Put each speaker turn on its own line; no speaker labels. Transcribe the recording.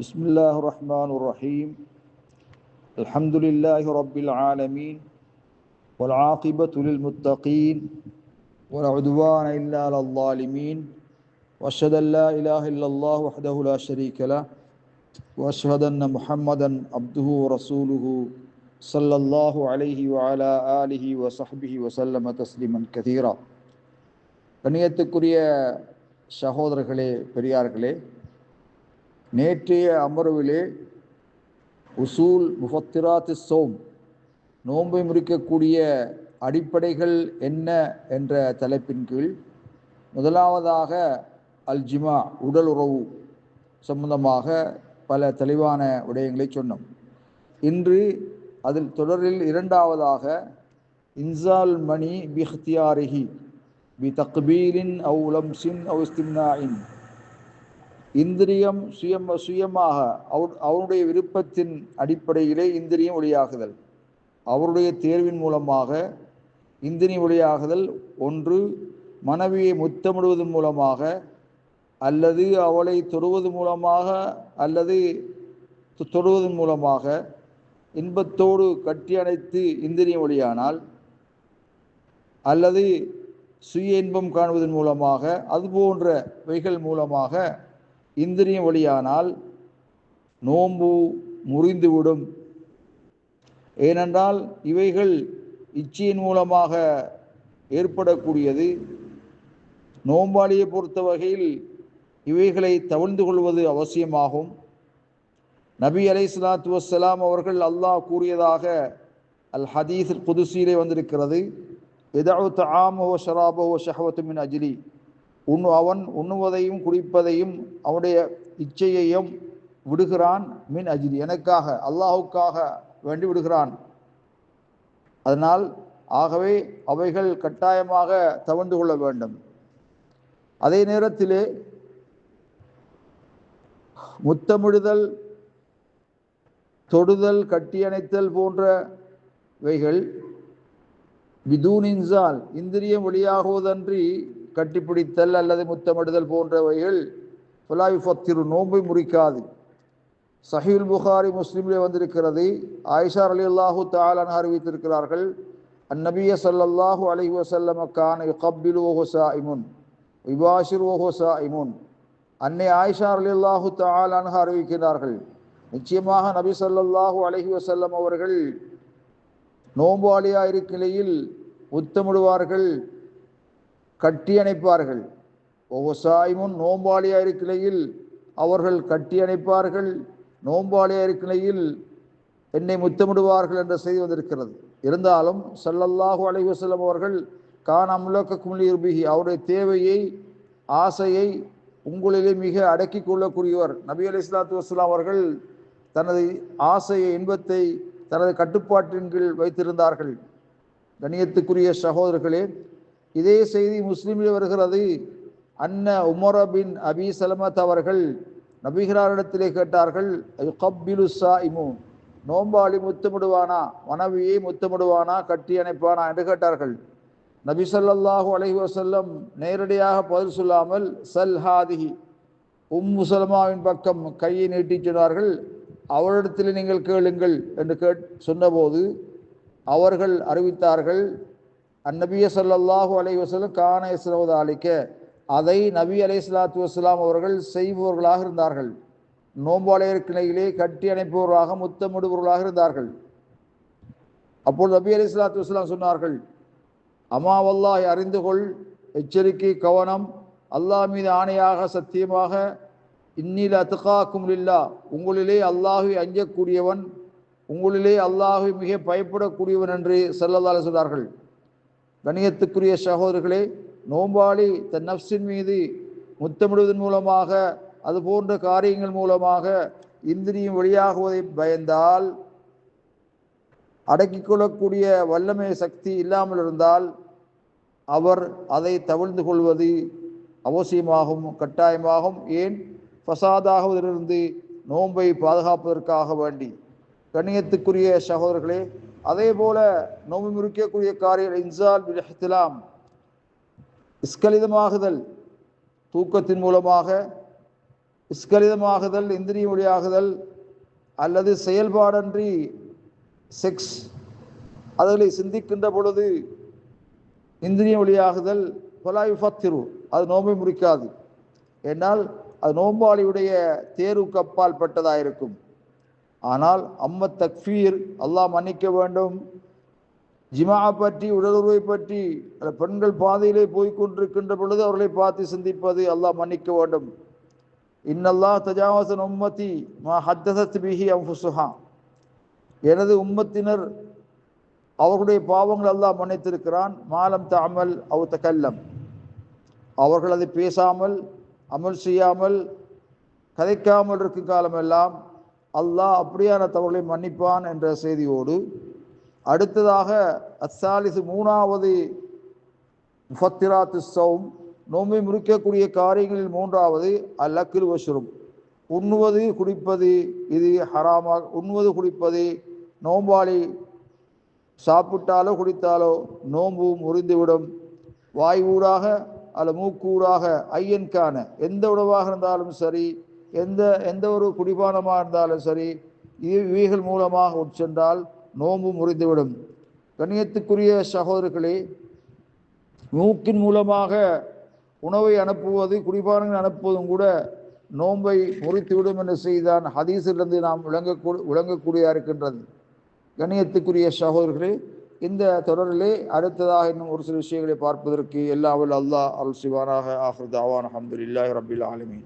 بسم الله الرحمن الرحيم الحمد لله رب العالمين والعاقبة للمتقين ولا عدوان إلا على الظالمين وأشهد أن لا إله إلا الله وحده لا شريك له وأشهد أن محمدا عبده ورسوله صلى الله عليه وعلى آله وصحبه وسلم تسليما كثيرا. கண்ணியத்துக்குரிய சகோதரர்களே, பெரியார்களே, நேற்றைய அமர்விலே உசூல் முஃபத்திராத்து ஸௌம், நோன்பை முறிக்கக்கூடிய அடிப்படைகள் என்ன என்ற தலைப்பின் கீழ் முதலாவதாக அல் ஜிமா, உடல் உறவு சம்பந்தமாக பல தெளிவான விடயங்களை சொன்னோம். இன்று அதில் தொடரில் இரண்டாவதாக இன்சால் மணி பிஹ்தியாரிஹி பி தக்பீரின் அவு லம்சின் அவு இஸ்திம்னாஇன், இந்திரியம் சுயமாக அவருடைய விருப்பத்தின் அடிப்படையிலே இந்திரியம் ஒளியாகுதல், அவருடைய தேர்வின் மூலமாக இந்திரியம் ஒளியாகுதல். ஒன்று மனைவியை முத்தமிடுவதன் மூலமாக, அல்லது அவளை தொடுவது மூலமாக, அல்லது தொடுவதன் மூலமாக இன்பத்தோடு கட்டி அணைத்து இந்திரியம் ஒளியானால், அல்லது சுய இன்பம் காணுவதன் மூலமாக, அதுபோன்றவைகள் மூலமாக இந்திரியம் வழியானால் நோன்பு முறிந்துவிடும். ஏனென்றால் இவைகள் இச்சையின் மூலமாக ஏற்படக்கூடியது. நோன்பாளியை பொறுத்த வகையில் இவைகளை தவிர்த்து கொள்வது அவசியமாகும். நபி அலைஹிஸ்ஸலாத்து வஸ்ஸலாம் அவர்கள் அல்லாஹ் கூறியதாக அல் ஹதீஸ் குதுசியிலே வந்திருக்கிறது, இதஉ தஆமஹு வ ஷராபஹு வ ஷஹவத்து மின் அஜ்லி, அவன் உண்ணுவதையும் குடிப்பதையும் அவனுடைய இச்சையையும் விடுகிறான், மின் அஜ்லி, எனக்காக, அல்லாஹுக்காக வேண்டி விடுகிறான். அதனால் ஆகவே அவைகள் கட்டாயமாக தவிர்த்து கொள்ள வேண்டும். அதே நேரத்திலே முத்தமிடுதல், தொடுதல், கட்டியணைத்தல் போன்றவைகள் பிதூன் இன்சால், இந்திரியம் வெளியாகுவதன்றி கட்டிப்பிடித்தல் அல்லது முத்தமிடுதல் போன்றவைகள் ஃபலா யுஃபத்திரு, நோன்பை முறிக்காது. சஹீஹுல் புகாரி முஸ்லிமிலே வந்திருக்கிறது, ஆயிஷா ரலியல்லாஹு தஆலா அன்ஹா அறிவித்திருக்கிறார்கள், அந்நபிய ஸல்லல்லாஹு அலைஹி வஸல்லம் கான யுகப்பிலு வஹுவ ஸாயிமுன் யுபாஷிரு வஹுவ ஸாயிமுன். அன்னை ஆயிஷா ரலியல்லாஹு தஆலா அன்ஹா அறிவிக்கிறார்கள், நிச்சயமாக நபி ஸல்லல்லாஹு அலைஹி வஸல்லம் அவர்கள் நோம்பாளியாக இருக்கும் நிலையில் முத்தமிடுவார்கள், கட்டி அணைப்பார்கள். ஒவ்வொரு சாயிமுன், நோம்பாளியாக இருக்கும் நிலையில் அவர்கள் கட்டி அணைப்பார்கள், நோம்பாளியாக இருக்கும் நிலையில் என்னை முத்தமிடுவார்கள் என்ற செய்தி வந்திருக்கிறது. இருந்தாலும் ஸல்லல்லாஹு அலைஹி வஸல்லம் அவர்கள் கான அம்லகக்கும் லிர்பிஹி, அவருடைய தேவையை, ஆசையை உங்களிலே மிக அடக்கி கொள்ளக்கூடியவர். நபி அலைஹிஸ்ஸலாத்து வஸ்ஸலாம் அவர்கள் தனது ஆசையை, இன்பத்தை தனது கட்டுப்பாட்டின் கீழ் வைத்திருந்தார்கள். கண்ணியத்துக்குரிய சகோதரர்களே, இதே செய்தி முஸ்லிமில் வருகிறது. அன்ன உமர் பின் அபி சலமத் அவர்கள் நபிகளாரிடத்திலே கேட்டார்கள், யுகப்பிலு ஸாயிமு, நோம்பாளி முத்தமிடுவானா, மனைவியை முத்தமிடுவானா, கட்டி அணைப்பானா என்று கேட்டார்கள். நபி ஸல்லல்லாஹு அலைஹி வஸல்லம் நேரடியாக பதில் சொல்லாமல் சல் ஹாதிஹி, உம்மு சலமாவின் பக்கம் கையை நீட்டி சொன்னார்கள், அவரிடத்தில் நீங்கள் கேளுங்கள் என்று சொன்னபோது அவர்கள் அறிவித்தார்கள், அந்நபிய ஸல்லல்லாஹு அலைஹி வஸல்லம் கான யஸ்னவு அலிக்க, அதை நபி அலைஹிஸ்ஸலாத்து வஸ்ஸலாம் அவர்கள் செய்பவர்களாக இருந்தார்கள். நோம்பாளையர் கிளையிலே கட்டி அணைப்பவர்களாக, முத்தமிடுபவர்களாக இருந்தார்கள். அப்பொழுது நபி அலைஹிஸ்ஸலாத்து வஸ்ஸலாம் சொன்னார்கள், அமா வல்லாஹி, அறிந்து கொள், எச்சரிக்கை, கவனம், அல்லாஹ் மீது ஆணையாக, சத்தியமாக, இன்னில அத்காக்கும் லில்லா, உங்களிலே அல்லாஹ்வை அஞ்சக்கூடியவன், உங்களிலே அல்லாஹ்வை மிக பயப்படக்கூடியவன் என்று ஸல்லல்லாஹு அலைஹி சொன்னார்கள். கண்ணியத்துக்குரிய சகோதரர்களே, நோம்பாளி தன் நஃப்ஸின் மீது முத்தமிடுவதன் மூலமாக, அது போன்ற காரியங்கள் மூலமாக இந்திரியம் வெளியாகுவதை பயந்தால், அடக்கிக் கொள்ளக்கூடிய வல்லமை சக்தி இல்லாமல் இருந்தால் அவர் அதை தவிர்த்து கொள்வது அவசியமாகும், கட்டாயமாகும். ஏன்? ஃபசாதாகுவதிலிருந்து நோன்பை பாதுகாப்பதற்காக வேண்டி. கண்ணியத்துக்குரிய சகோதரர்களே, அதே போல நோன்பு முறிக்கக்கூடிய காரியம் இன்சால் பில் இஹ்திலாம், இஸ்கலிதமாகுதல், தூக்கத்தின் மூலமாக ஸ்கலிதமாகுதல், இந்திரிய ஒளியாகுதல் அல்லது செயல்பாடன்றி செக்ஸ் அதில் சிந்திக்கின்ற பொழுது இந்திரிய ஒளியாகுதல் பலாயுஃபத்திரு அது நோம்பை முறிக்காது. என்னால் அது நோம்பாளியுடைய தேர்வுக்கு அப்பால் பட்டதாக இருக்கும். ஆனால் அம்மத் தக்ஃபீர் அல்லாஹ் மன்னிக்க வேண்டும், ஜிமா பற்றி உடலுறவை பற்றி பெண்கள் பாதையிலே போய்கொண்டிருக்கின்ற பொழுது அவர்களை பார்த்து சிந்திப்பது அல்லாஹ் மன்னிக்க வேண்டும். இன்னல்லாஹ் தஜாவஸன் உம்மதி மா ஹத்தஸத் பிஹி அன்ஃபுஸுஹா, எனது உம்மத்தினர் அவர்களுடைய பாவங்கள் அல்லாஹ் மன்னித்திருக்கிறான். மாலம் தஅமல் அவ் தகல்லம், அவர்கள் அதை பேசாமல் அமல் செய்யாமல் கதைக்காமல் இருக்கும் காலமெல்லாம் அல்லாஹ் அப்படியான தவறுகளை மன்னிப்பான் என்ற செய்தியோடு, அடுத்ததாக அஸ்ஸாலிசு மூணாவது முஃபத்திராத்து ஸௌம் நோம்பை முறிக்கக்கூடிய காரியங்களில் மூன்றாவது அல் அக்ல் வஷ்ருப், உண்ணுவது குடிப்பது. இது ஹராமாக உண்ணுவது குடிப்பது நோம்பாளி சாப்பிட்டாலோ குடித்தாலோ நோம்பு முறிந்துவிடும். வாய் ஊடாக அல்ல மூக்கூடாக ஐயன்கான எந்த உணவாக இருந்தாலும் சரி, எந்த ஒரு குடிபானமாக இருந்தாலும் சரி, இவைகள் மூலமாக உட்சென்றால் நோம்பு முறிந்துவிடும். கண்ணியத்துக்குரிய சகோதரர்களே, மூக்கின் மூலமாக உணவை அனுப்புவது, குடிபானங்கள் அனுப்புவதும் கூட நோன்பை முறித்துவிடும் என்ற செய்திதான் ஹதீஸிலிருந்து நாம் விளங்கக்கூடியதாக இருக்கின்றது. கண்ணியத்துக்குரிய சகோதரர்களே, இந்த தொடரிலே அடுத்ததாக இன்னும் ஒரு சில விஷயங்களை பார்ப்பதற்கு எல்லாம் வல்ல அல்லாஹ் அருள் செய்வானாக. ஆஃபிரு தஅவானா அல்ஹம்துலில்லாஹி ரப்பில் ஆலமீன்.